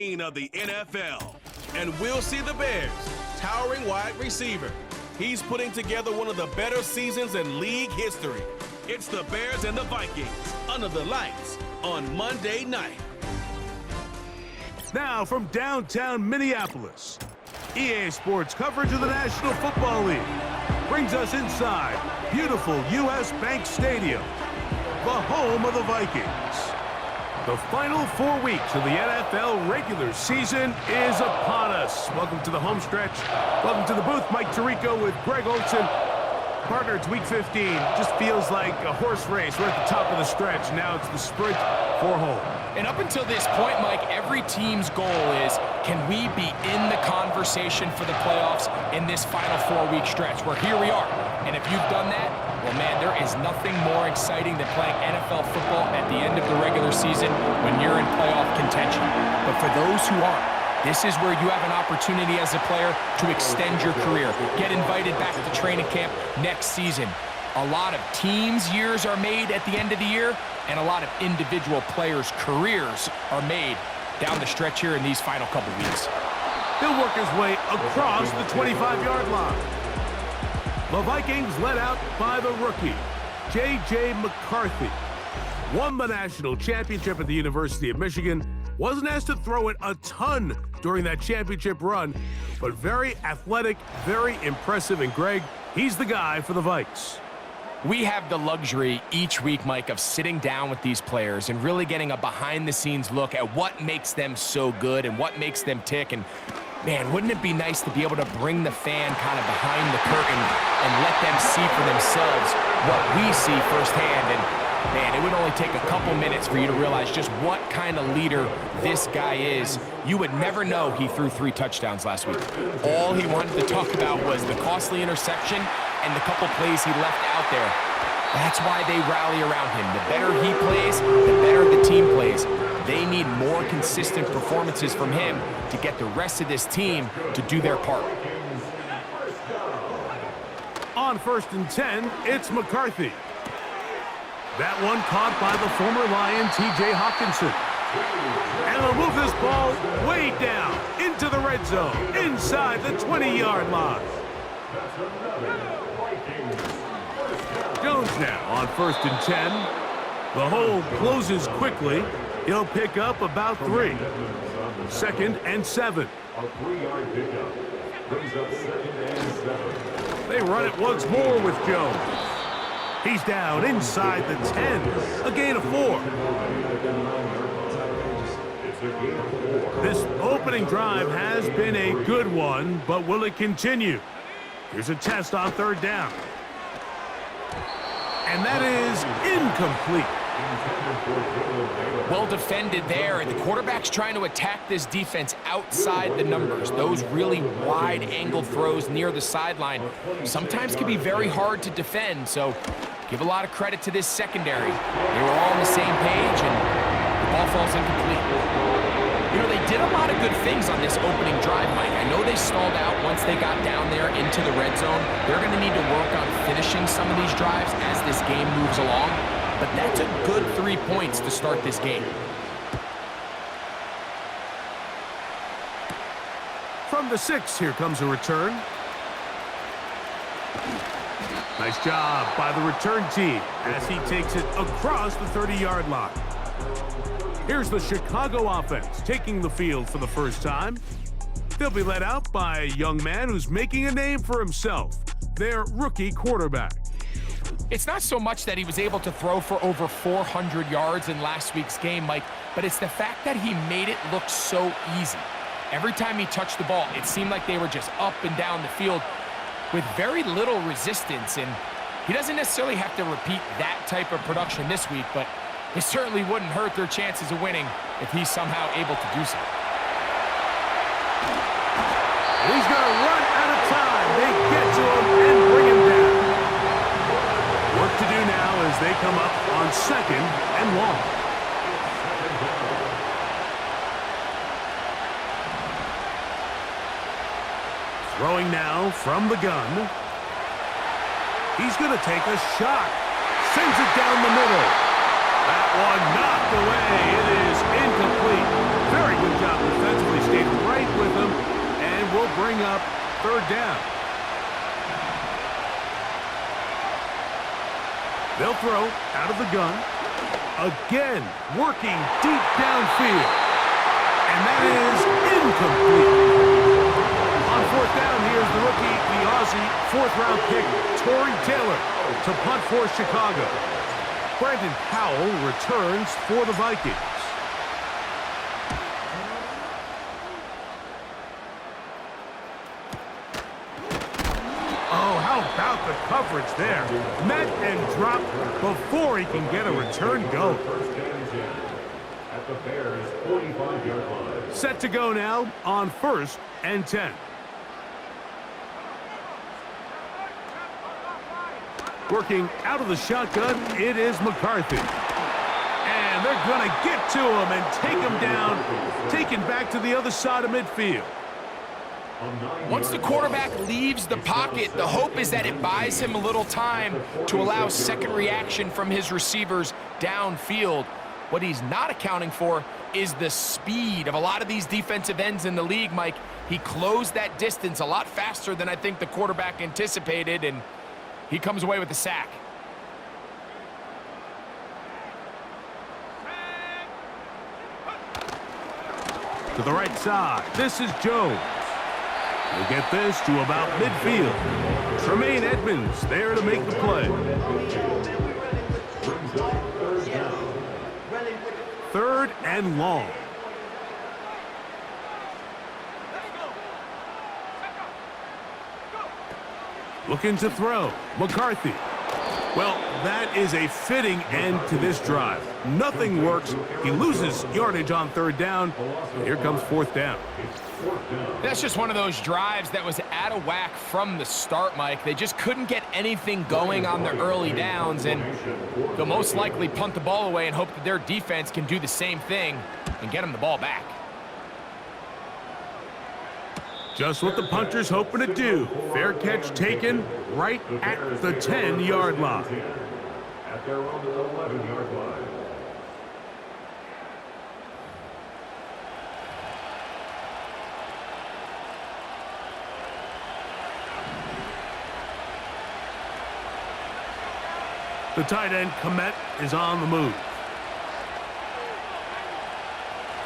Of the NFL, and we'll see the Bears' towering wide receiver. He's putting together one of the better seasons in league history. It's the Bears and the Vikings under the lights on Monday night. Now from downtown Minneapolis, EA Sports coverage of the National Football League brings us inside beautiful U.S. Bank Stadium, the home of the Vikings. The final 4 weeks of the NFL regular season is upon us. Welcome to the home stretch. Welcome to the booth. Mike Tirico with Greg Olson. Partner, it's week 15. Just feels like a horse race. We're at the top of the stretch. Now it's the sprint for home. And up until this point, Mike, every team's goal is, can we be in the conversation for the playoffs in this final 4 week stretch? Where here we are. And if you've done that, well, man, there is nothing more exciting than playing NFL football at the end of the regular season when you're in playoff contention. But for those who aren't, this is where you have an opportunity as a player to extend your career, get invited back to training camp next season. A lot of teams' years are made at the end of the year, and a lot of individual players' careers are made down the stretch here in these final couple weeks. He'll work his way across the 25-yard line. The Vikings led out by the rookie, J.J. McCarthy. Won the national championship at the University of Michigan. Wasn't asked to throw it a ton during that championship run, but very athletic, very impressive. And Greg, he's the guy for the Vikes. We have the luxury each week, Mike, of sitting down with these players and really getting a behind-the-scenes look at what makes them so good and what makes them tick. And man, wouldn't it be nice to be able to bring the fan kind of behind the curtain and let them see for themselves what we see firsthand? And man, it would only take a couple minutes for you to realize just what kind of leader this guy is. You would never know he threw 3 touchdowns last week. All he wanted to talk about was the costly interception and the couple plays he left out there. That's why they rally around him. The better he plays, the better the team plays. They need more consistent performances from him to get the rest of this team to do their part. On 1st and 10, it's McCarthy. That one caught by the former Lion, T.J. Hawkinson. And they'll move this ball way down into the red zone, inside the 20-yard line. Jones now on 1st and 10. The hole closes quickly. He'll pick up about 3. 2nd and 7. They run it once more with Jones. He's down inside the 10. A gain of 4. This opening drive has been a good one, but will it continue? Here's a test on 3rd down. And that is incomplete. Well defended there, and the quarterback's trying to attack this defense outside the numbers. Those really wide-angle throws near the sideline sometimes can be very hard to defend, so give a lot of credit to this secondary. They were all on the same page, and the ball falls incomplete. You know, they did a lot of good things on this opening drive, Mike. I know they stalled out once they got down there into the red zone. They're going to need to work on finishing some of these drives as this game moves along. But that's a good 3 points to start this game. From the 6, here comes a return. Nice job by the return team as he takes it across the 30-yard line. Here's the Chicago offense taking the field for the first time. They'll be led out by a young man who's making a name for himself, their rookie quarterback. It's not so much that he was able to throw for over 400 yards in last week's game, Mike, but it's the fact that he made it look so easy. Every time he touched the ball, it seemed like they were just up and down the field with very little resistance, and he doesn't necessarily have to repeat that type of production this week, but it certainly wouldn't hurt their chances of winning if he's somehow able to do so. He's going to run out of time. They get to him and bring him down. Work to do now as they come up on 2nd and long. Throwing now from the gun. He's going to take a shot. Sends it down the middle. That one knocked away. It is incomplete. Very good job defensively, stayed right with him, and will bring up third down. They'll throw out of the gun. Again, working deep downfield. And that is incomplete. On fourth down, here's the rookie, the Aussie, fourth-round pick, Torrey Taylor, to punt for Chicago. Brandon Powell returns for the Vikings. Oh, how about the coverage there? Met and dropped before he can get a return go. At the Bears' 45-yard line. Set to go now on 1st and 10. Working out of the shotgun, it is McCarthy. And they're going to get to him and take him down, taken back to the other side of midfield. Once the quarterback leaves the pocket, the hope is that it buys him a little time to allow second reaction from his receivers downfield. What he's not accounting for is the speed of a lot of these defensive ends in the league, Mike. He closed that distance a lot faster than I think the quarterback anticipated, and he comes away with the sack. To the right side, this is Jones. We'll get this to about midfield. Tremaine Edmonds there to make the play. Third and long. Looking to throw. McCarthy. Well, that is a fitting end to this drive. Nothing works. He loses yardage on third down. Here comes fourth down. That's just one of those drives that was out of whack from the start, Mike. They just couldn't get anything going on the early downs, and they'll most likely punt the ball away and hope that their defense can do the same thing and get them the ball back. Just what the punter's hoping to do. Fair catch taken right at the 10-yard line. At their own 11-yard line. The tight end, Komet, is on the move.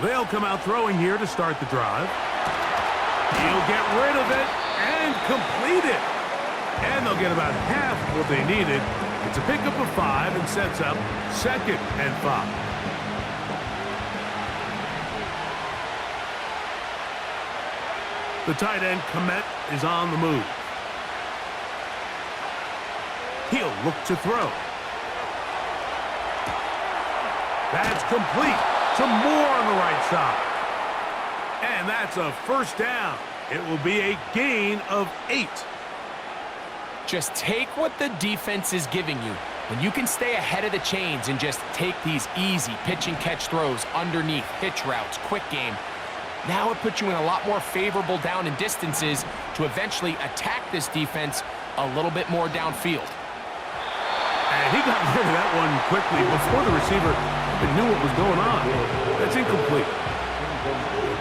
They'll come out throwing here to start the drive. He'll get rid of it and complete it. And they'll get about half what they needed. It's a pickup of 5 and sets up 2nd and 5. The tight end, Komet, is on the move. He'll look to throw. That's complete to Moore on the right side. And that's a first down. It will be a gain of 8. Just take what the defense is giving you. When you can stay ahead of the chains and just take these easy pitch and catch throws underneath, hitch routes, quick game, now it puts you in a lot more favorable down and distances to eventually attack this defense a little bit more downfield. And he got rid of that one quickly before the receiver even knew what was going on. That's incomplete.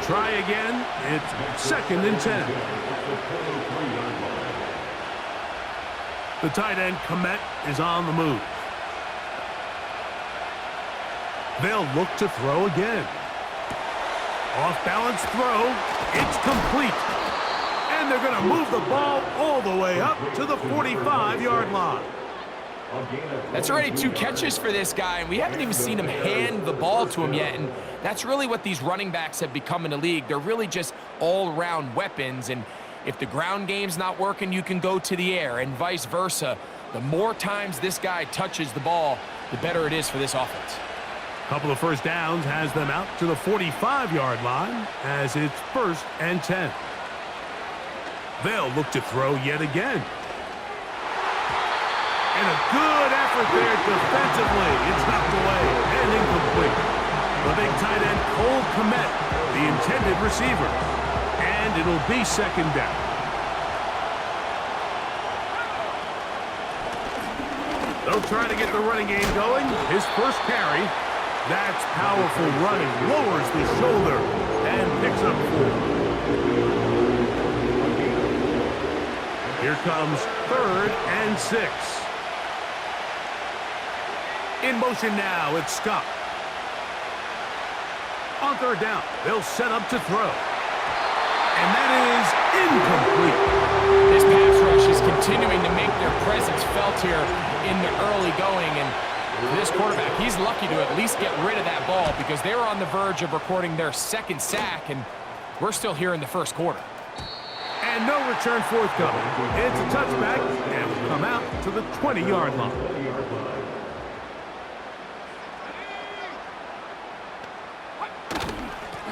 Try again. It's 2nd and 10. The tight end, Komet, is on the move. They'll look to throw again. Off-balance throw. It's complete. And they're going to move the ball all the way up to the 45-yard line. That's already 2 catches for this guy, and we haven't even seen him hand the ball to him yet, and that's really what these running backs have become in the league. They're really just all-around weapons, and if the ground game's not working, you can go to the air, and vice versa. The more times this guy touches the ball, the better it is for this offense. Couple of first downs has them out to the 45-yard line as it's 1st and 10. They'll look to throw yet again. And a good effort there defensively. It's knocked away and incomplete. The big tight end, Cole Komet, the intended receiver. And it'll be 2nd down. They'll try to get the running game going. His first carry. That's powerful running. Lowers the shoulder. picks up 4. Here comes 3rd and 6. In motion now, it's Scott. On 3rd down, they'll set up to throw. And that is incomplete. This pass rush is continuing to make their presence felt here in the early going. And for this quarterback, he's lucky to at least get rid of that ball because they were on the verge of recording their 2nd sack, and we're still here in the 1st quarter. And no return forthcoming. It's a touchback, and will come out to the 20-yard line.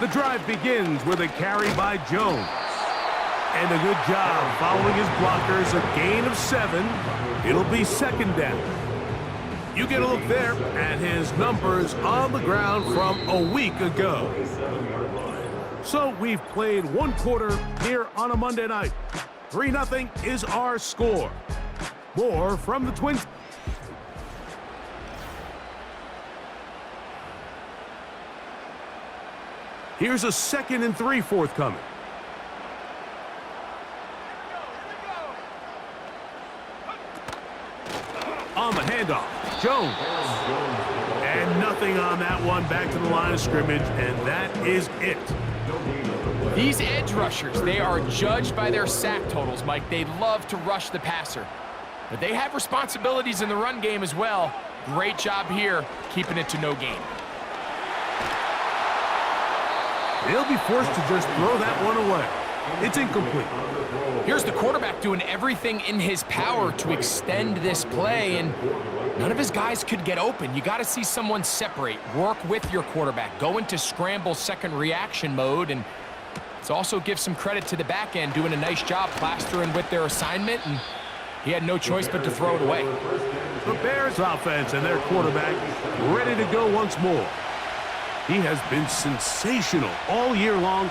The drive begins with a carry by Jones. And a good job following his blockers, a gain of 7. It'll be 2nd down. You get a look there at his numbers on the ground from a week ago. So we've played 1 quarter here on a Monday night. 3-0 is our score. More from the Twins. Here's a 2nd and 3 forthcoming. On the handoff, Jones. And nothing on that one, back to the line of scrimmage, and that is it. These edge rushers, they are judged by their sack totals, Mike. They love to rush the passer. But they have responsibilities in the run game as well. Great job here, keeping it to no gain. They'll be forced to just throw that one away. It's incomplete. Here's the quarterback doing everything in his power to extend this play, and none of his guys could get open. You got to see someone separate, work with your quarterback, go into scramble second reaction mode, and let's also give some credit to the back end doing a nice job plastering with their assignment, and he had no choice but to throw it away. The Bears offense and their quarterback ready to go once more. He has been sensational all year long.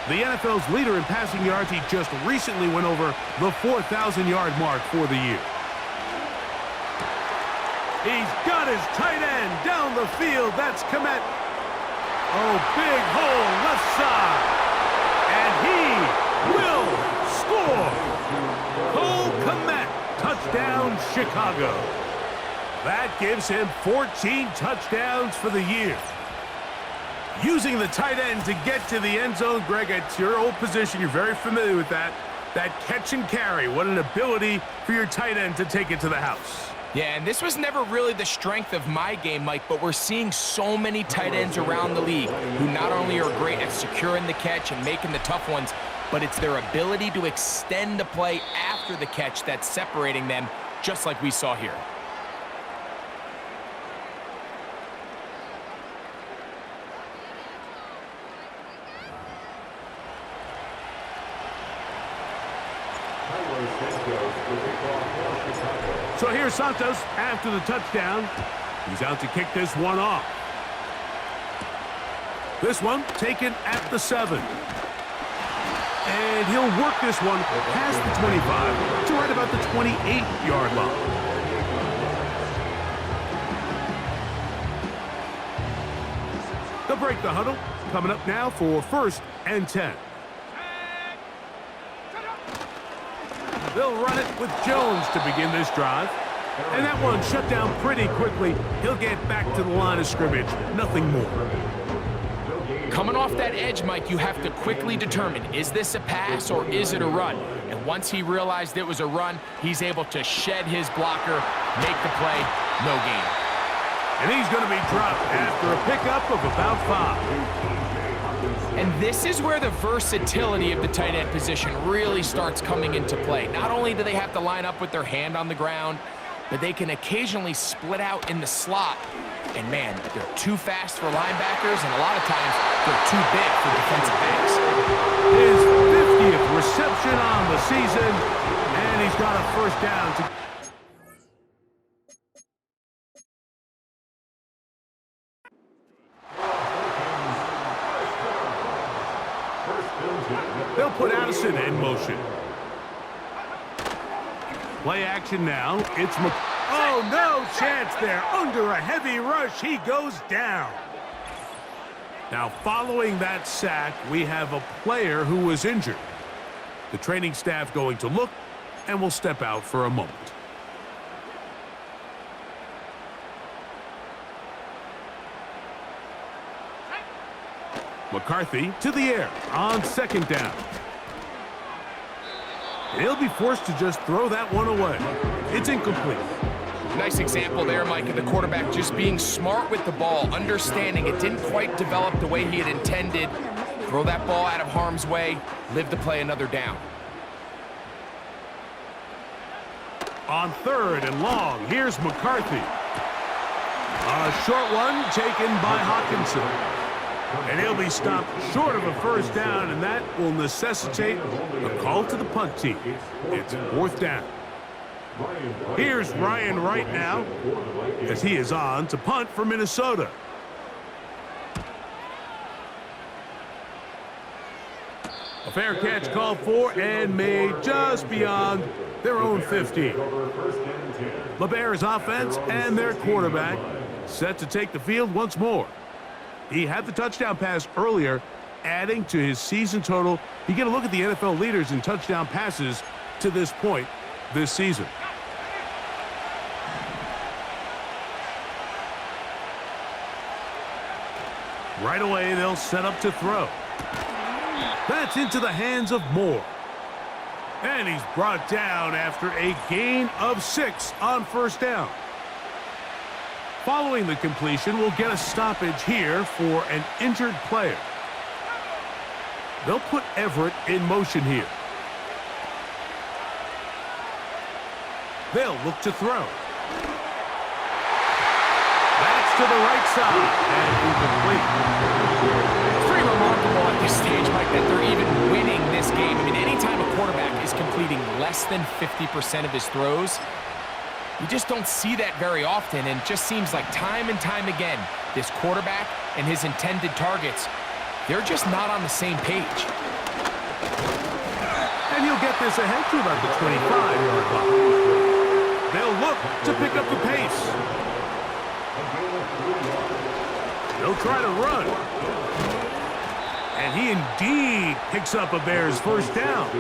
The NFL's leader in passing yards, he just recently went over the 4,000-yard mark for the year. He's got his tight end down the field. That's Komet. Oh, big hole left side. And he will score. Cole Komet, touchdown Chicago. That gives him 14 touchdowns for the year. Using the tight end to get to the end zone, Greg, it's your old position. You're very familiar with that. That catch and carry. What an ability for your tight end to take it to the house. Yeah, and this was never really the strength of my game, Mike, but we're seeing so many tight ends around the league who not only are great at securing the catch and making the tough ones, but it's their ability to extend the play after the catch that's separating them, just like we saw here. So here's Santos after the touchdown. He's out to kick this one off. This one taken at the 7. And he'll work this one past the 25 to right about the 28-yard line. They'll break the huddle. Coming up now for 1st and 10. They'll run it with Jones to begin this drive. And that one shut down pretty quickly. He'll get back to the line of scrimmage. Nothing more. Coming off that edge, Mike, you have to quickly determine, is this a pass or is it a run? And once he realized it was a run, he's able to shed his blocker, make the play, no gain. And he's going to be dropped after a pickup of about 5. And this is where the versatility of the tight end position really starts coming into play. Not only do they have to line up with their hand on the ground, but they can occasionally split out in the slot. And man, they're too fast for linebackers, and a lot of times they're too big for defensive backs. His 50th reception on the season, and he's got a 1st down to... They'll put Addison in motion. Play action now. It's Oh, no chance there. Under a heavy rush, he goes down. Now, following that sack, we have a player who was injured. The training staff going to look and will step out for a moment. McCarthy to the air on second down. He'll be forced to just throw that one away. It's incomplete. Nice example there, Mike, of the quarterback just being smart with the ball, understanding it didn't quite develop the way he had intended. Throw that ball out of harm's way, live to play another down. On third and long, here's McCarthy. A short one taken by Hawkinson. And he'll be stopped short of a first down, and that will necessitate a call to the punt team. It's fourth down. Here's Ryan Wright now, as he is on to punt for Minnesota. A fair catch called for and made just beyond their own 50. The Bears offense and their quarterback set to take the field once more. He had the touchdown pass earlier, adding to his season total. You get a look at the NFL leaders in touchdown passes to this point this season. Right away, they'll set up to throw. That's into the hands of Moore. And he's brought down after a gain of 6 on first down. Following the completion, we'll get a stoppage here for an injured player. They'll put Everett in motion here. They'll look to throw. That's to the right side and incomplete. It's pretty remarkable at this stage, Mike, that they're even winning this game. I mean, anytime a quarterback is completing less than 50% of his throws, you just don't see that very often, and it just seems like time and time again, this quarterback and his intended targets, they're just not on the same page. And he'll get this ahead to about the 25-yard line. They'll look to pick up the pace. They'll try to run. And he indeed picks up a Bears first down.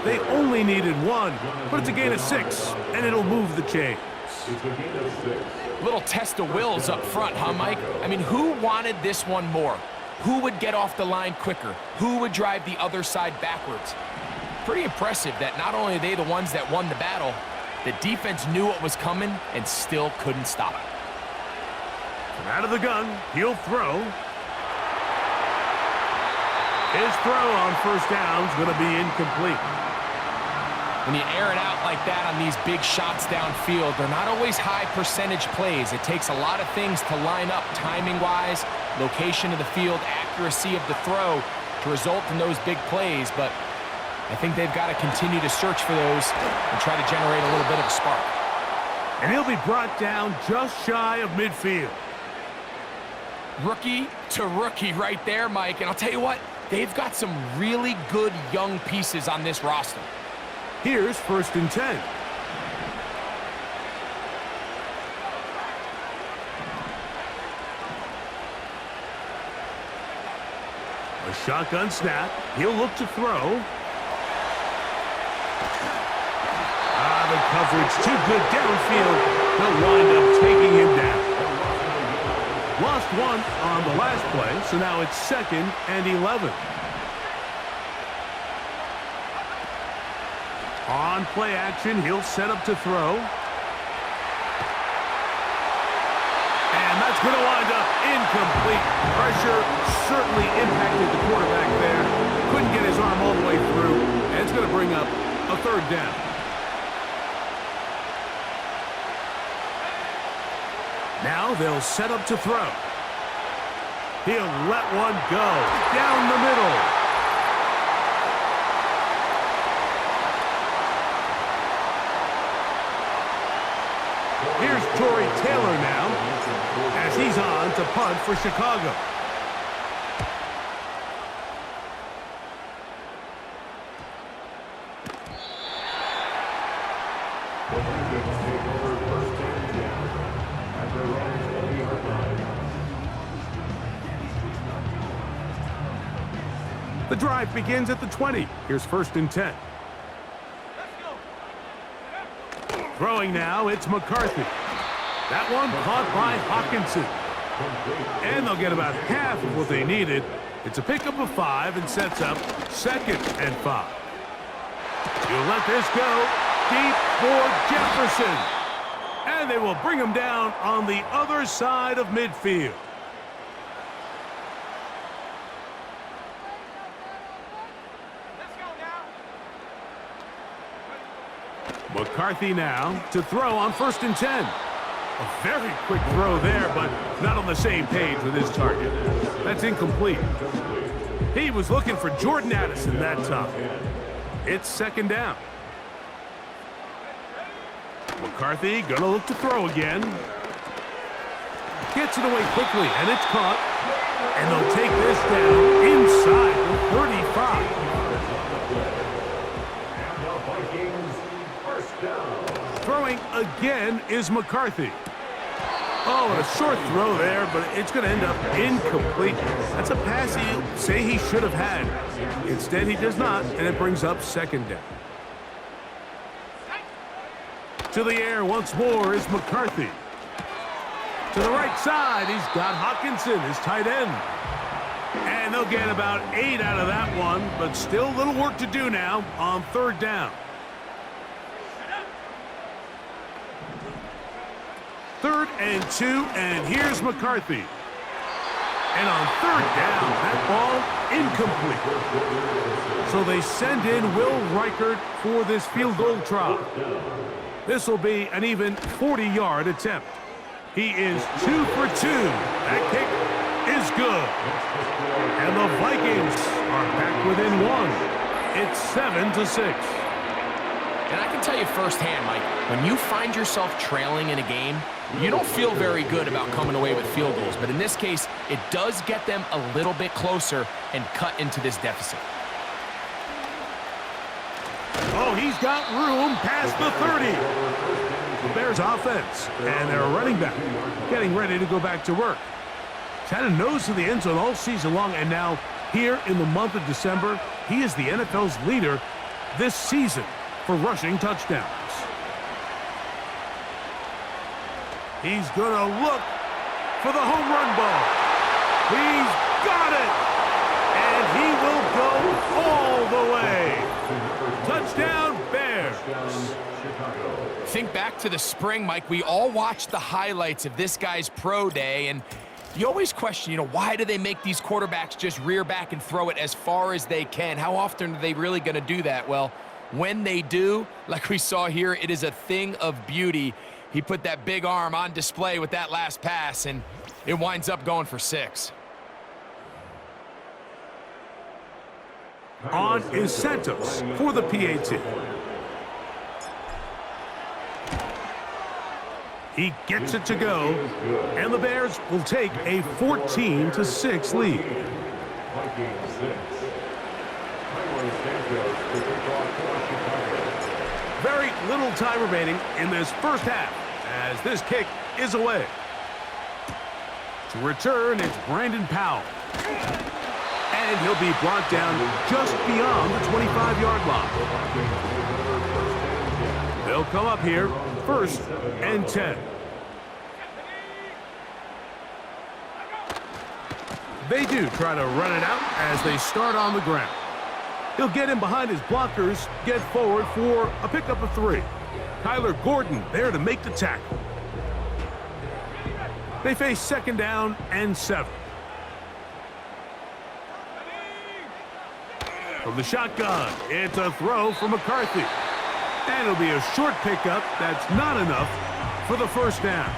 They only needed 1, but it's a gain of 6, and it'll move the chains. Little test of wills up front, huh, Mike? I mean, who wanted this one more? Who would get off the line quicker? Who would drive the other side backwards? Pretty impressive that not only are they the ones that won the battle, the defense knew what was coming and still couldn't stop it. From out of the gun, he'll throw. His throw on first down is going to be incomplete. When you air it out like that on these big shots downfield, they're not always high percentage plays. It takes a lot of things to line up timing-wise, location of the field, accuracy of the throw to result in those big plays. But I think they've got to continue to search for those and try to generate a little bit of a spark. And he'll be brought down just shy of midfield. Rookie to rookie right there, Mike. And I'll tell you what, they've got some really good young pieces on this roster. Here's first and 10. A shotgun snap. He'll look to throw. The coverage too good downfield. They'll wind up taking him down. Lost 1 on the last play, so now it's 2nd and 11. On play action, he'll set up to throw. And that's going to wind up incomplete. Pressure certainly impacted the quarterback there. Couldn't get his arm all the way through. And it's going to bring up a third down. Now they'll set up to throw. He'll let one go down the middle. Here's Torrey Taylor now, as he's on to punt for Chicago. The drive begins at the 20. Here's 1st and 10. Throwing now, it's McCarthy. That one caught by Hawkinson. And they'll get about half of what they needed. It's a pickup of 5 and sets up 2nd and 5. You'll let this go deep for Jefferson. And they will bring him down on the other side of midfield. McCarthy now to throw on 1st and 10. A very quick throw there, but not on the same page with his target. That's incomplete. He was looking for Jordan Addison that time. It's 2nd down. McCarthy gonna look to throw again. Gets it away quickly, and it's caught. And they'll take this down inside the 35. And the Vikings, first down. Throwing again is McCarthy. Oh, and a short throw there, but it's going to end up incomplete. That's a pass he'll say he should have had. Instead, he does not, and it brings up 2nd down. To the air once more is McCarthy. To the right side, he's got Hawkinson, his tight end. And they'll get about 8 out of that one, but still a little work to do now on 3rd down. 3rd and 2, and here's McCarthy. And on 3rd down, that ball incomplete. So they send in Will Reichert for this field goal try. This will be an even 40-yard attempt. He is 2 for 2. That kick is good. And the Vikings are back within 1. It's 7-6. And I can tell you firsthand, Mike, when you find yourself trailing in a game, you don't feel very good about coming away with field goals. But in this case, it does get them a little bit closer and cut into this deficit. Oh, he's got room past the 30. The Bears offense and their running back getting ready to go back to work. He's had a nose to the end zone all season long, and now here in the month of December, he is the NFL's leader this season for rushing touchdowns. He's going to look for the home run ball. He's got it! And he will go all the way. Touchdown, Bears. Think back to the spring, Mike. We all watched the highlights of this guy's pro day, and you always question, why do they make these quarterbacks just rear back and throw it as far as they can? How often are they really going to do that? Well, when they do, like we saw here, it is a thing of beauty. He put that big arm on display with that last pass, and it winds up going for 6. On is Santos for the PAT. He gets it to go, and the Bears will take a 14-6 lead. Very little time remaining in this first half as this kick is away. To return, it's Brandon Powell. And he'll be brought down just beyond the 25-yard line. They'll come up here, 1st and 10. They do try to run it out as they start on the ground. He'll get in behind his blockers, get forward for a pickup of 3. Kyler Gordon there to make the tackle. They face 2nd down and 7. From the shotgun, it's a throw for McCarthy. And it'll be a short pickup that's not enough for the 1st down.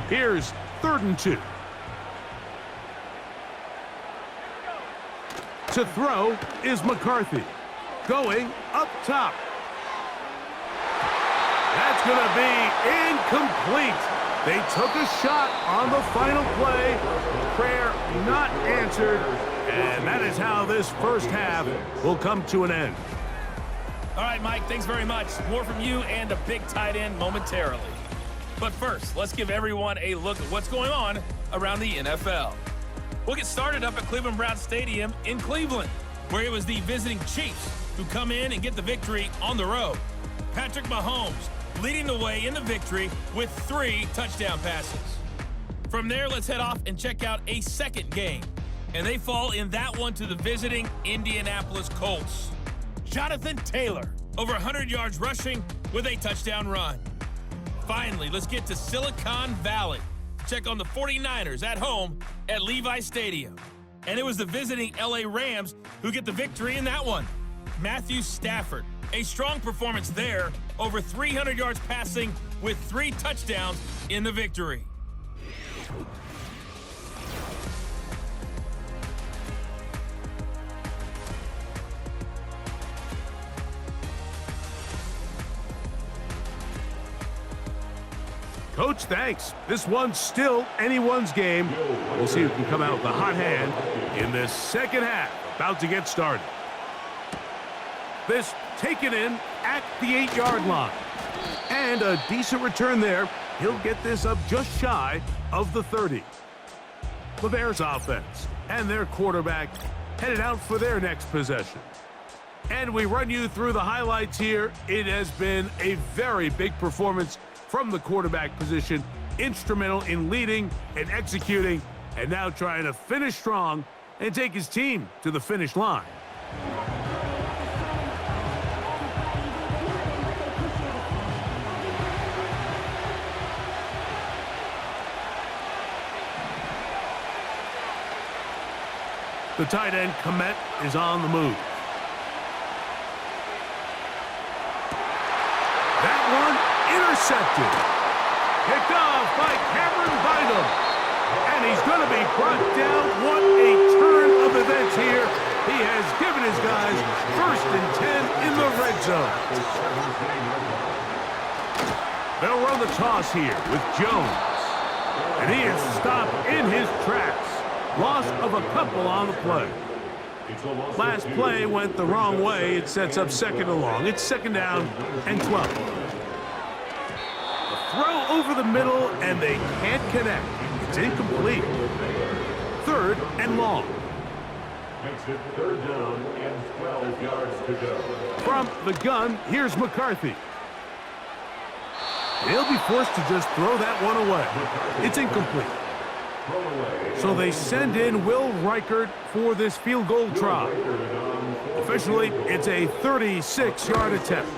Here's 3rd and 2. To throw is McCarthy. Going up top. That's going to be incomplete. They took a shot on the final play. Prayer not answered. And that is how this first half will come to an end. All right, Mike, thanks very much. More from you and a big tight end momentarily. But first, let's give everyone a look at what's going on around the NFL. We'll get started up at Cleveland Browns Stadium in Cleveland, where it was the visiting Chiefs who come in and get the victory on the road. Patrick Mahomes leading the way in the victory with 3 touchdown passes. From there, let's head off and check out a second game. And they fall in that one to the visiting Indianapolis Colts. Jonathan Taylor, over 100 yards rushing with a touchdown run. Finally, let's get to Silicon Valley. Check on the 49ers at home at Levi Stadium. And it was the visiting LA Rams who get the victory in that one. Matthew Stafford, a strong performance there, over 300 yards passing with 3 touchdowns in the victory. Coach, thanks. This one's still anyone's game. We'll see who can come out with the hot hand in this second half. About to get started. This taken in at the 8-yard line. And a decent return there. He'll get this up just shy of the 30. The Bears offense and their quarterback headed out for their next possession. And we run you through the highlights here. It has been a very big performance from the quarterback position, instrumental in leading and executing, and now trying to finish strong and take his team to the finish line. The tight end, Komet, is on the move. That one intercepted. Picked off by Cameron Bynum. And he's going to be brought down. What a turn of events here. He has given his guys 1st and 10 in the red zone. They'll run the toss here with Jones. And he is stopped in his tracks. Loss of a couple on the play. Last play went the wrong way. It sets up 2nd and long. It's 2nd down and 12. A throw over the middle, and they can't connect. It's incomplete. 3rd and long. Makes it 3rd down and 12 yards to go. From the gun, here's McCarthy. They'll be forced to just throw that one away. It's incomplete. So they send in Will Reichert for this field goal try. Officially, it's a 36-yard attempt.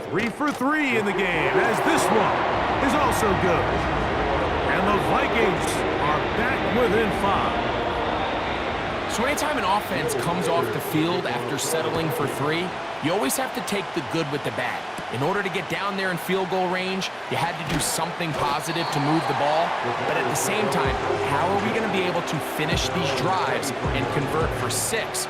3 for 3 in the game, as this one is also good. And the Vikings are back within 5. So anytime an offense comes off the field after settling for 3, you always have to take the good with the bad. In order to get down there in field goal range, you had to do something positive to move the ball. But at the same time, how are we going to be able to finish these drives and convert for 6?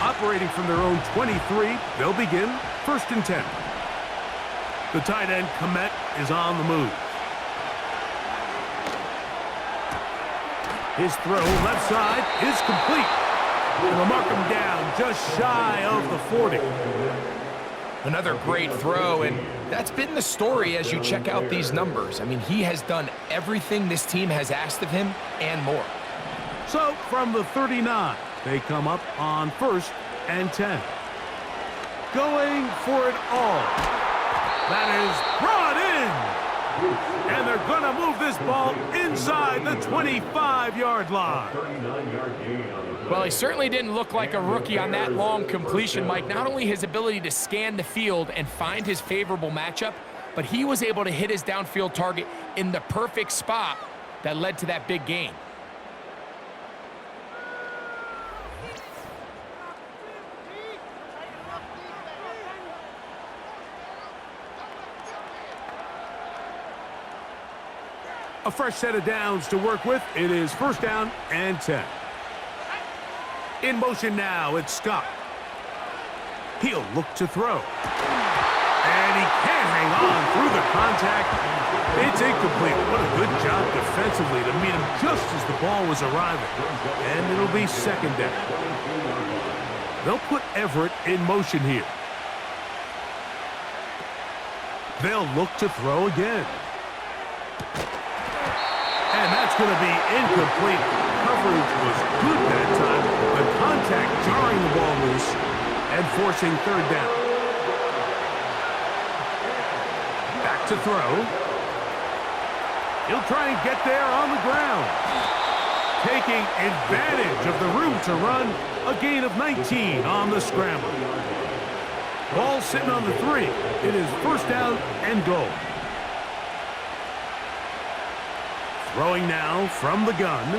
Operating from their own 23, they'll begin 1st and 10. The tight end, Komet, is on the move. His throw left side is complete. And they'll mark him down just shy of the 40. Another great throw, and that's been the story as you check out these numbers. I mean, he has done everything this team has asked of him and more. So from the 39, they come up on 1st and 10. Going for it all. That is brought in. And they're going to move this ball inside the 25-yard line. Well, he certainly didn't look like a rookie on that long completion, Mike. Not only his ability to scan the field and find his favorable matchup, but he was able to hit his downfield target in the perfect spot that led to that big gain. A fresh set of downs to work with. It is 1st down and 10. In motion now, it's Scott. He'll look to throw. And he can't hang on through the contact. It's incomplete. What a good job defensively to meet him just as the ball was arriving. And it'll be second down. They'll put Everett in motion here. They'll look to throw again. And that's going to be incomplete. Coverage was good that time. The contact jarring the ball loose and forcing third down. Back to throw. He'll try and get there on the ground. Taking advantage of the room to run, a gain of 19 on the scramble. Ball sitting on the 3. It is first down and goal. Throwing now from the gun.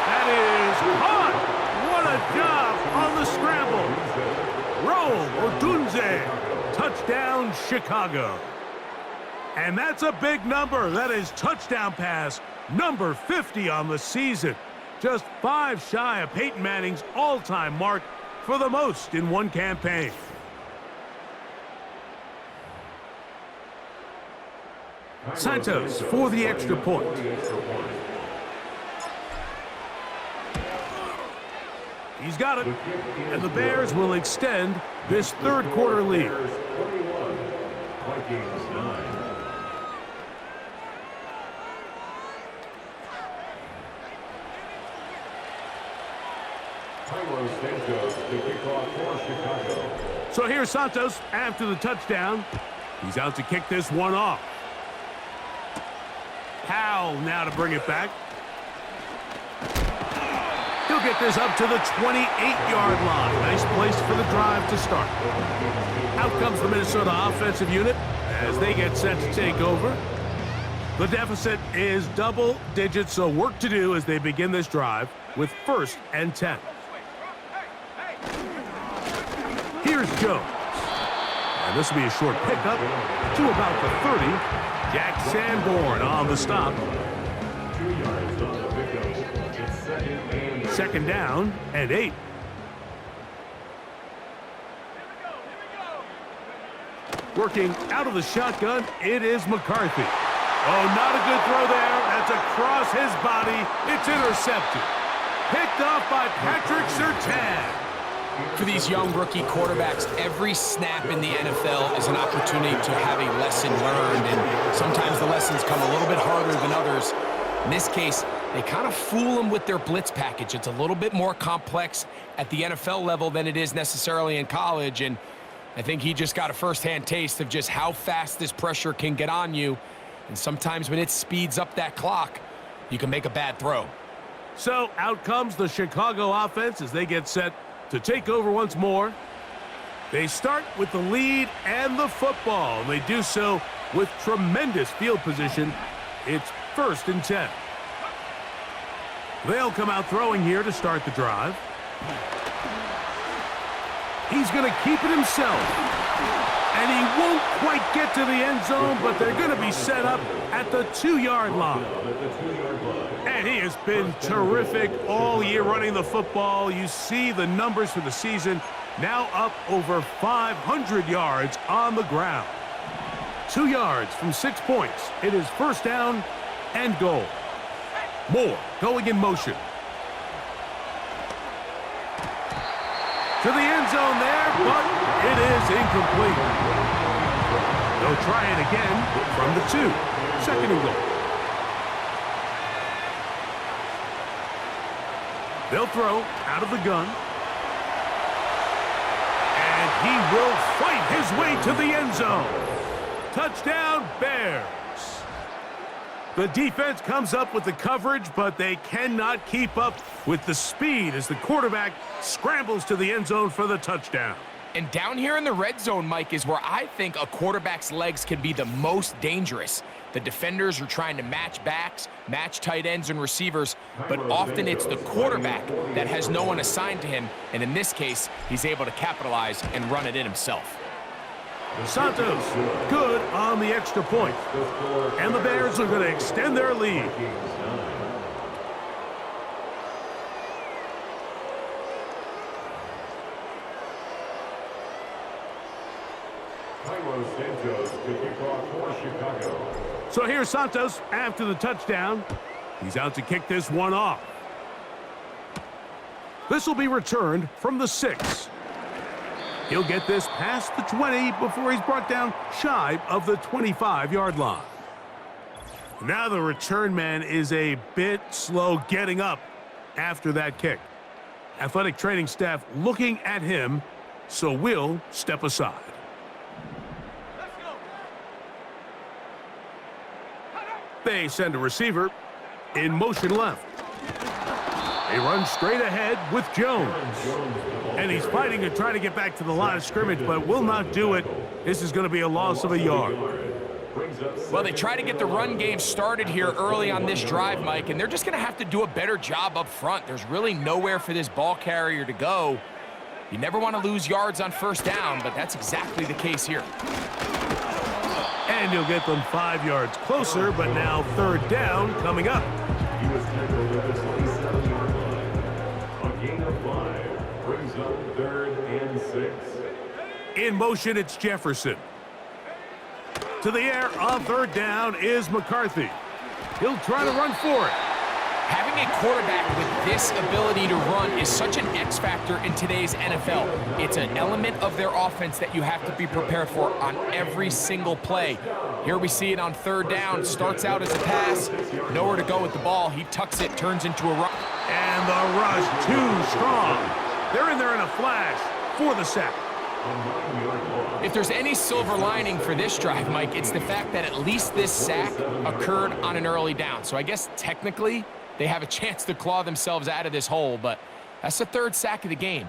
That is caught. What a job on the scramble. Roll Odunze. Touchdown, Chicago. And that's a big number. That is touchdown pass number 50 on the season. Just 5 shy of Peyton Manning's all-time mark for the most in one campaign. Santos for the extra point. He's got it. And the Bears will extend this third quarter lead. Vikings 9. Santos to kick off for Chicago. So here's Santos after the touchdown. He's out to kick this one off. Powell now to bring it back. He'll get this up to the 28-yard line. Nice place for the drive to start. Out comes the Minnesota offensive unit as they get set to take over. The deficit is double digits, so work to do as they begin this drive with 1st and 10. Here's Jones. And this will be a short pickup to about the 30. Jack Sanborn on the stop. 2 yards on the pickup. It's Second down and 8. Working out of the shotgun, it is McCarthy. Oh, not a good throw there. That's across his body. It's intercepted. Picked off by Patrick Surtain. For these young rookie quarterbacks, every snap in the NFL is an opportunity to have a lesson learned, and sometimes the lessons come a little bit harder than others. In this case, they kind of fool them with their blitz package. It's a little bit more complex at the NFL level than it is necessarily in college, and I think he just got a first-hand taste of just how fast this pressure can get on you, and sometimes when it speeds up that clock, you can make a bad throw. So out comes the Chicago offense as they get set to take over once more. They start with the lead and the football. They do so with tremendous field position. It's 1st and 10. They'll come out throwing here to start the drive. He's going to keep it himself. And he won't quite get to the end zone, but they're going to be set up at the 2-yard line. And he has been terrific all year running the football. You see the numbers for the season, now up over 500 yards on the ground. 2 yards from 6 points. It is first down and goal. Moore going in motion. To the end zone there, but it is incomplete. They'll try it again from the 2. 2nd and goal. They'll throw out of the gun. And he will fight his way to the end zone. Touchdown, Bears. The defense comes up with the coverage, but they cannot keep up with the speed as the quarterback scrambles to the end zone for the touchdown. And down here in the red zone, Mike, is where I think a quarterback's legs can be the most dangerous. The defenders are trying to match backs, match tight ends and receivers, but often it's the quarterback that has no one assigned to him, and in this case, he's able to capitalize and run it in himself. Santos, good on the extra point. And the Bears are going to extend their lead. Cairo Santos to kick off for Chicago. So here's Santos after the touchdown. He's out to kick this one off. This will be returned from the 6. He'll get this past the 20 before he's brought down shy of the 25-yard line. Now the return man is a bit slow getting up after that kick. Athletic training staff looking at him, so we'll step aside. They send a receiver in motion left. They run straight ahead with Jones. And he's fighting to try to get back to the line of scrimmage, but will not do it. This is going to be a loss of a yard. Well, they try to get the run game started here early on this drive, Mike, and they're just going to have to do a better job up front. There's really nowhere for this ball carrier to go. You never want to lose yards on first down, but that's exactly the case here. And he'll get them 5 yards closer, but now third down coming up. He was tackled at the 27-yard line. A gain of 5 brings up 3rd and 6. In motion, it's Jefferson. To the air on third down is McCarthy. He'll try to run for it. Having a quarterback with this ability to run is such an X factor in today's NFL. It's an element of their offense that you have to be prepared for on every single play. Here we see it on third down. Starts out as a pass. Nowhere to go with the ball. He tucks it, turns into a run. And the rush too strong. They're in there in a flash for the sack. If there's any silver lining for this drive, Mike, it's the fact that at least this sack occurred on an early down. So I guess technically they have a chance to claw themselves out of this hole, but that's the 3rd sack of the game.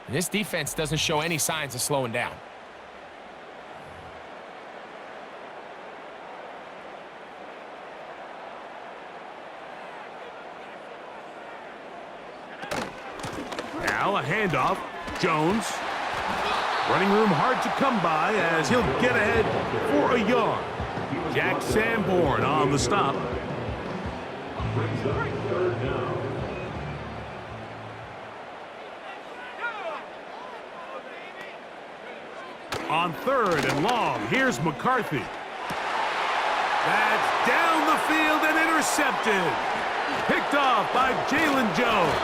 And this defense doesn't show any signs of slowing down. Now a handoff. Jones. Running room hard to come by as he'll get ahead for a yard. Jack Sanborn on the stop. Brings up 3rd down. On 3rd and long, here's McCarthy. That's down the field and intercepted. Picked off by Jalen Jones.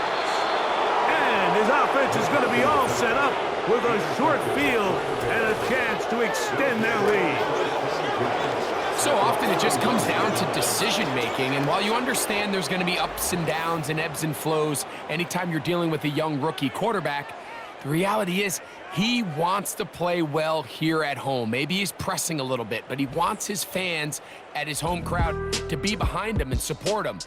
And his offense is going to be all set up with a short field and a chance to extend their lead. So often it just comes down to decision-making, and while you understand there's going to be ups and downs and ebbs and flows anytime you're dealing with a young rookie quarterback, the reality is he wants to play well here at home. Maybe he's pressing a little bit, but he wants his fans at his home crowd to be behind him and support him.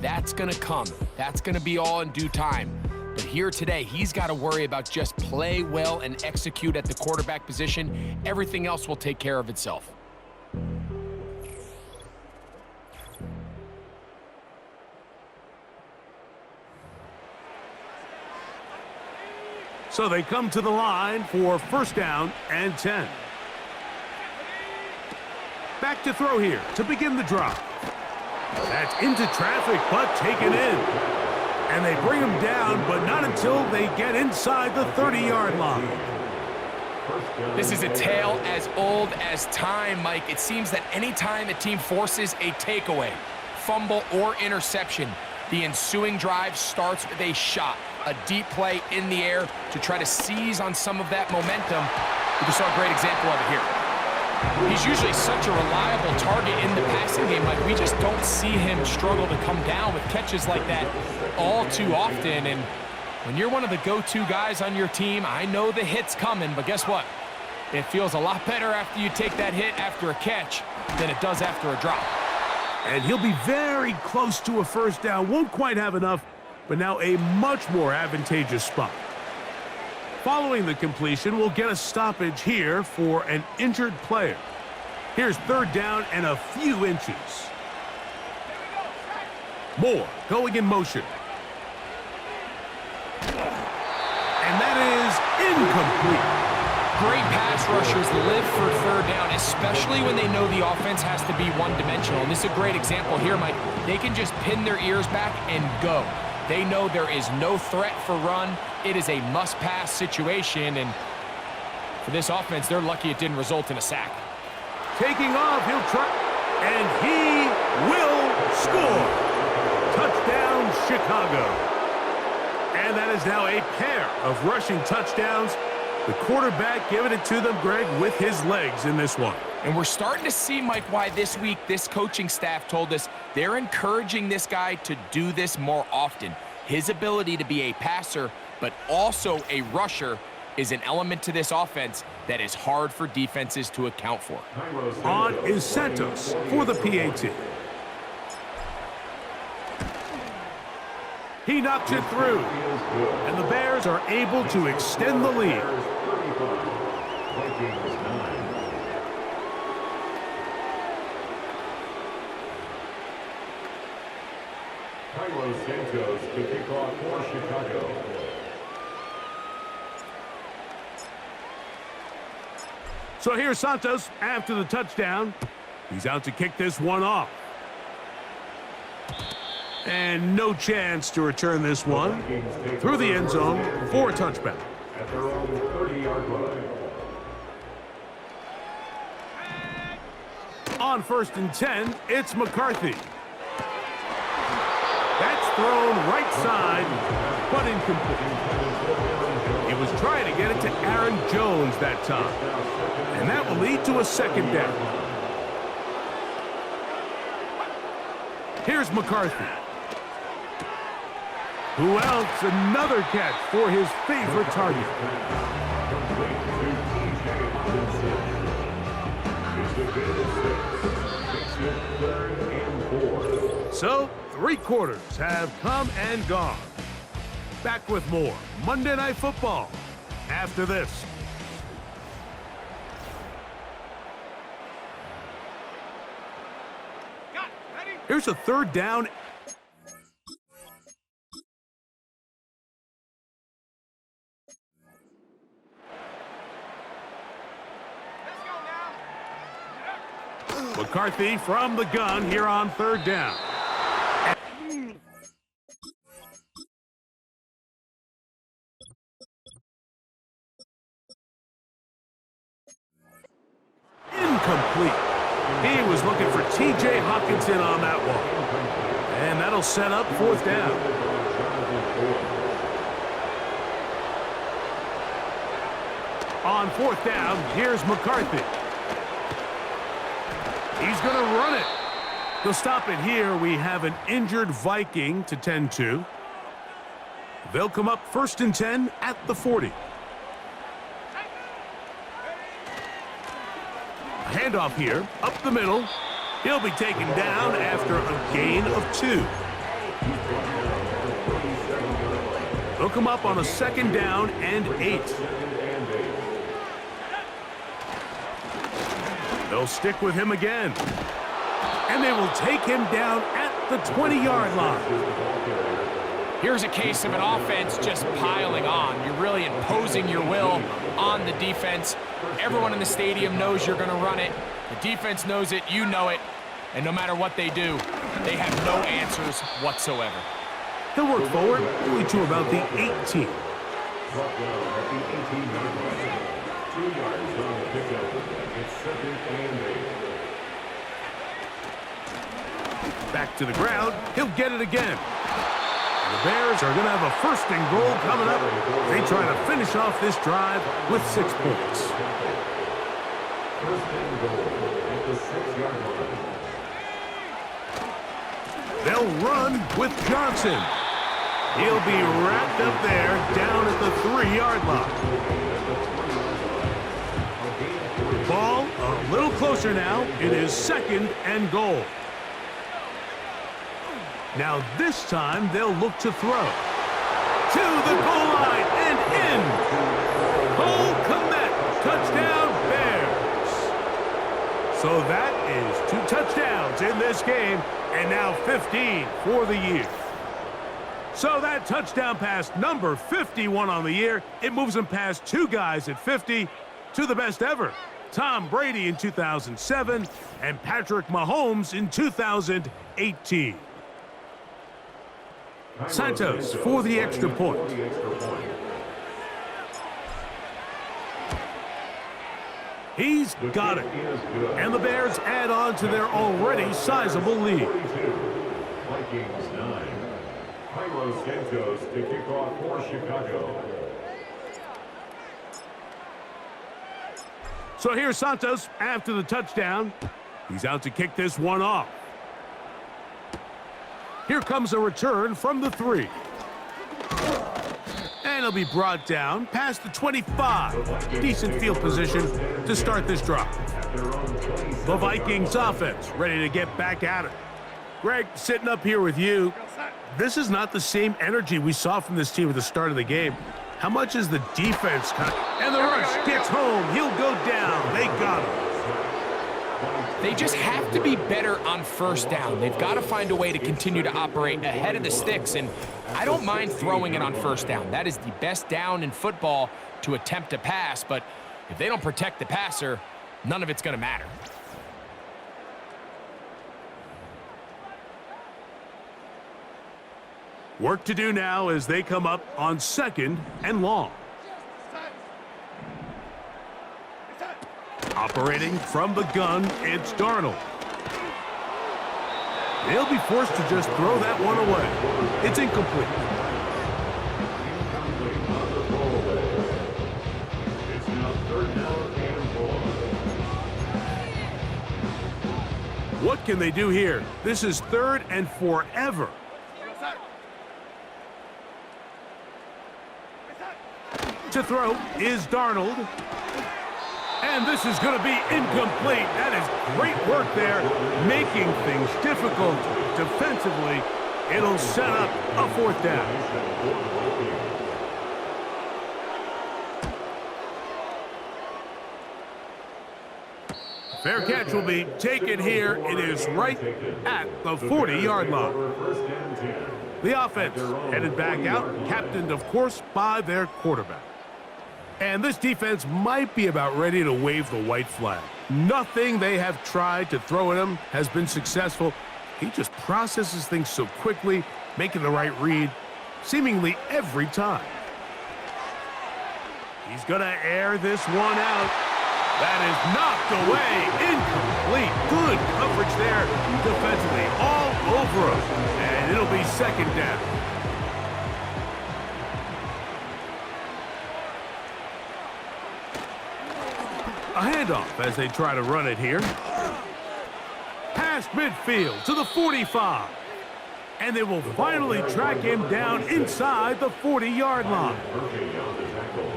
That's going to come. That's going to be all in due time. But here today, he's got to worry about just play well and execute at the quarterback position. Everything else will take care of itself. So they come to the line for first down and 10. Back to throw here to begin the drive. That's into traffic, but taken in. And they bring him down, but not until they get inside the 30-yard line. This is a tale as old as time, Mike. It seems that anytime a team forces a takeaway, fumble, or interception, the ensuing drive starts with a shot, a deep play in the air to try to seize on some of that momentum. We just saw a great example of it here. He's usually such a reliable target in the passing game. Like, we just don't see him struggle to come down with catches like that all too often. And when you're one of the go-to guys on your team, I know the hit's coming, but guess what? It feels a lot better after you take that hit after a catch than it does after a drop. And he'll be very close to a first down. Won't quite have enough, but now a much more advantageous spot. Following the completion, we'll get a stoppage here for an injured player. Here's third down and a few inches. Moore going in motion. And that is incomplete. Great pass rushers live for third down, especially when they know the offense has to be one-dimensional. And this is a great example here, Mike. They can just pin their ears back and go. They know there is no threat for run. It is a must-pass situation, and For this offense, they're lucky it didn't result in a sack. Taking off, he'll try, and he will score. Touchdown, Chicago. And that is now a pair of rushing touchdowns. The quarterback giving it to them, Greg, with his legs in this one. And we're starting to see, Mike, why this week this coaching staff told us they're encouraging this guy to do this more often. His ability to be a passer, but also a rusher, is an element to this offense that is hard for defenses to account for. On is Santos for the PAT. He knocks it through, and the Bears are able to extend the lead. Santos to kick off for Chicago. So here's Santos after the touchdown. He's out to kick this one off. And no chance to return this one through the end zone for a touchback. At their own 30-yard line. On 1st and 10, it's McCarthy. That's thrown right side, but incomplete. He was trying to get it to Aaron Jones that time. And that will lead to a second down. Here's McCarthy. Who else? Another catch for his favorite target. So, 3 quarters have come and gone. Back with more Monday Night Football after this. Here's a 3rd down. McCarthy from the gun here on 3rd down. Incomplete. He was looking for T.J. Hawkinson on that one. And that'll set up 4th down. On 4th down, here's McCarthy. He's going to run it. They'll stop it here. We have an injured Viking to tend to. They'll come up 1st and 10 at the 40. Handoff here, up the middle. He'll be taken down after a gain of 2. They'll come up on a 2nd down and 8. They'll stick with him again. And they will take him down at the 20-yard line. Here's a case of an offense just piling on. You're really imposing your will on the defense. Everyone in the stadium knows you're going to run it. The defense knows it, you know it. And no matter what they do, they have no answers whatsoever. He'll work forward only to about the 18. Brought down at the 18-yard line. 2 yards on the pickup. It's 2nd and 8. Back to the ground. He'll get it again. And the Bears are going to have a 1st and goal coming up. They try to finish off this drive with 6 points. 1st and goal at the 6-yard line. They'll run with Johnson. He'll be wrapped up there down at the 3-yard line. Ball a little closer now. It is 2nd and goal. Now this time they'll look to throw. To the goal line and in. Cole Kmet, touchdown Bears. So that is 2 touchdowns in this game and now 15 for the year. So that touchdown pass number 51 on the year, it moves them past 2 guys at 50 to the best ever. Tom Brady in 2007 and Patrick Mahomes in 2018. Santos for the extra point. He's got it. And the Bears add on to their already sizable lead. Vikings 9. Carlos Santos to kick off for Chicago. So here's Santos after the touchdown. He's out to kick this one off. Here comes a return from the 3. And he'll be brought down past the 25. Decent field position to start this drive. The Vikings offense ready to get back at it. Greg, sitting up here with you, this is not the same energy we saw from this team at the start of the game. How much is the defense cut? And the rush gets home. He'll go down. They got him. They just have to be better on first down. They've got to find a way to continue to operate ahead of the sticks, and I don't mind throwing it on first down. That is the best down in football to attempt to pass, but if they don't protect the passer, none of it's going to matter. Work to do now as they come up on 2nd and long. Operating from the gun, it's Darnold. They'll be forced to just throw that one away. It's incomplete. It's now 3rd down and 4. What can they do here? This is 3rd and forever. To throw is Darnold. And this is going to be incomplete. That is great work there, making things difficult defensively. It'll set up a 4th down. Fair catch will be taken here. It is right at the 40-yard line. The offense headed back out, captained, of course, by their quarterback. And this defense might be about ready to wave the white flag. Nothing they have tried to throw at him has been successful. He just processes things so quickly, making the right read, seemingly every time. He's going to air this one out. That is knocked away, incomplete. Good coverage there defensively, all over him. And it'll be 2nd down. A handoff as they try to run it here. Past midfield to the 45. And they will finally track him down inside the 40-yard line.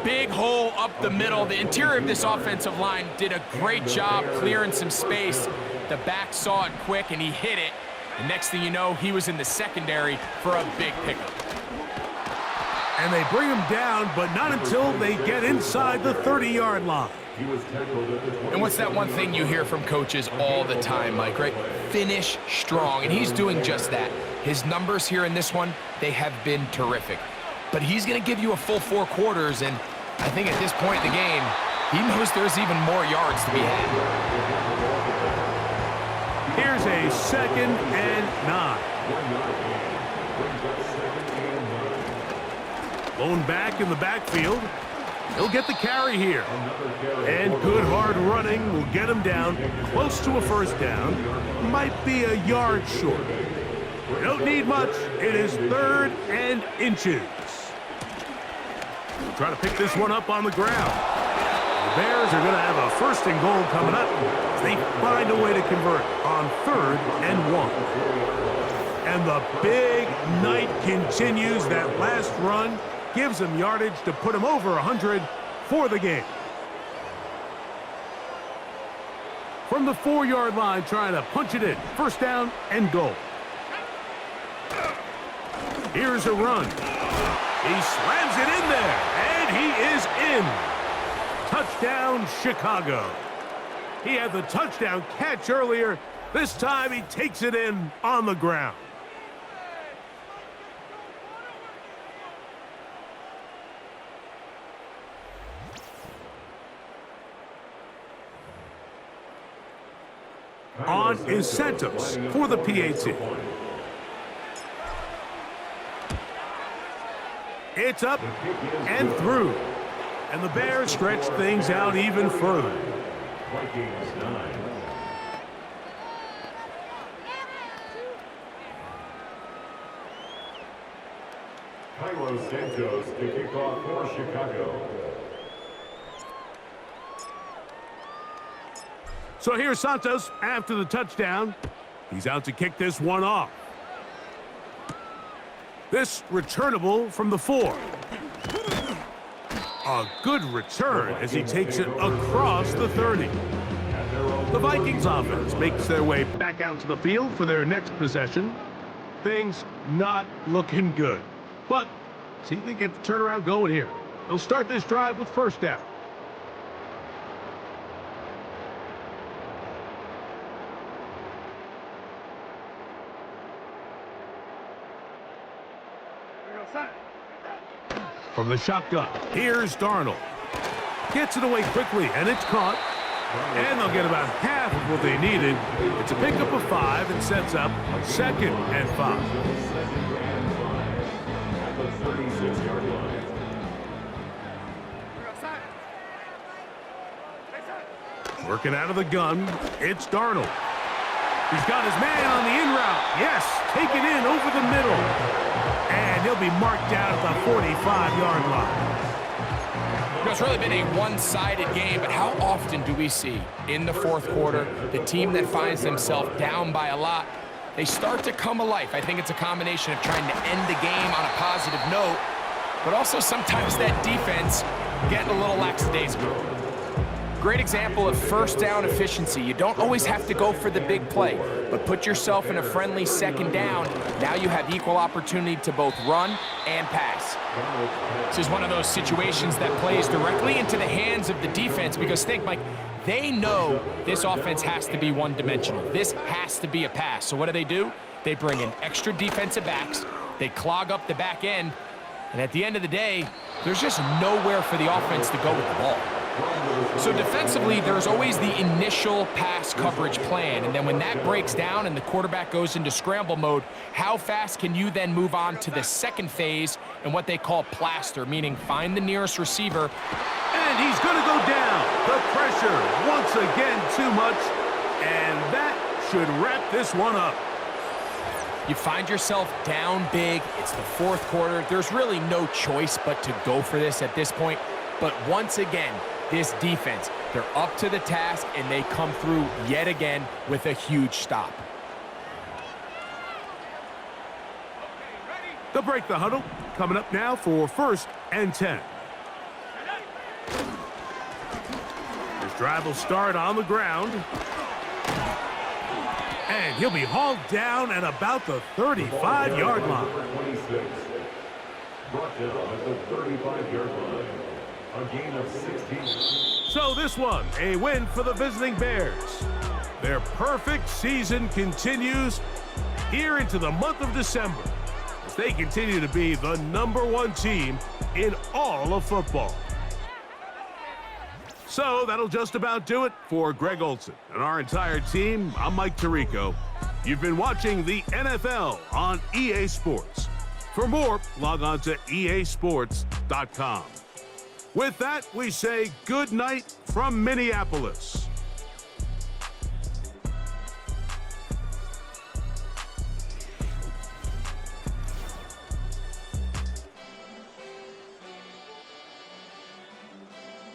Big hole up the middle. The interior of this offensive line did a great job clearing some space. The back saw it quick, and he hit it. And next thing you know, he was in the secondary for a big pickup. And they bring him down, but not until they get inside the 30-yard line. And what's that one thing you hear from coaches all the time, Mike, right? Finish strong, and he's doing just that. His numbers here in this one, they have been terrific. But he's going to give you a full 4 quarters, and I think at this point in the game, he knows there's even more yards to be had. Here's a 2nd and 9. Lone back in the backfield. He'll get the carry here. And good hard running will get him down close to a 1st down. Might be a yard short. Don't need much. It is 3rd and inches. Try to pick this one up on the ground. The Bears are going to have a 1st and goal coming up as they find a way to convert on 3rd and 1. And the big night continues. That last run gives them yardage to put them over 100 for the game. From the 4-yard line, trying to punch it in. 1st down and goal. Here's a run. He slams it in there, and he is in. Touchdown, Chicago. He had the touchdown catch earlier. This time he takes it in on the ground. On is Santos for the PAT. It's up and through. And the Bears stretch things out even further. Vikings 9. Carlos Santos to kick off for Chicago. So here's Santos after the touchdown. He's out to kick this one off. This returnable from the 4. A good return as he takes it across the 30. The Vikings offense makes their way back out to the field for their next possession. Things not looking good. But see if they get the turnaround going here. They'll start this drive with first down. From the shotgun, here's Darnold. Gets it away quickly, and it's caught. And they'll get about half of what they needed. It's a pickup of 5 and sets up 2nd and 5. At the 36-yard line. Working out of the gun, it's Darnold. He's got his man on the in route. Yes, taken in over the middle. And he'll be marked down at the 45-yard line. You know, it's really been a one-sided game, but how often do we see in the fourth quarter the team that finds themselves down by a lot, they start to come alive? I think it's a combination of trying to end the game on a positive note, but also sometimes that defense getting a little lackadaisical. Great example of first down efficiency. You don't always have to go for the big play, but put yourself in a friendly second down. Now you have equal opportunity to both run and pass. This is one of those situations that plays directly into the hands of the defense because think, Mike, they know this offense has to be one-dimensional. This has to be a pass. So what do? They bring in extra defensive backs. They clog up the back end. And at the end of the day, there's just nowhere for the offense to go with the ball. So defensively, there's always the initial pass coverage plan, and then when that breaks down and the quarterback goes into scramble mode, how fast can you then move on to the second phase and what they call plaster, meaning find the nearest receiver. And he's going to go down. The pressure, once again, too much, and that should wrap this one up. You find yourself down big. It's the fourth quarter. There's really no choice but to go for this at this point. But once again, this defense, they're up to the task, and they come through yet again with a huge stop. They'll break the huddle. Coming up now for 1st and 10. This drive will start on the ground. And he'll be hauled down at about the 35-yard line. Brought down at the 35-yard line. A gain of 16. So this one, a win for the visiting Bears. Their perfect season continues here into the month of December as they continue to be the #1 team in all of football. So that'll just about do it for Greg Olson and our entire team. I'm Mike Tirico. You've been watching the NFL on EA Sports. For more, log on to easports.com. With that, we say good night from Minneapolis.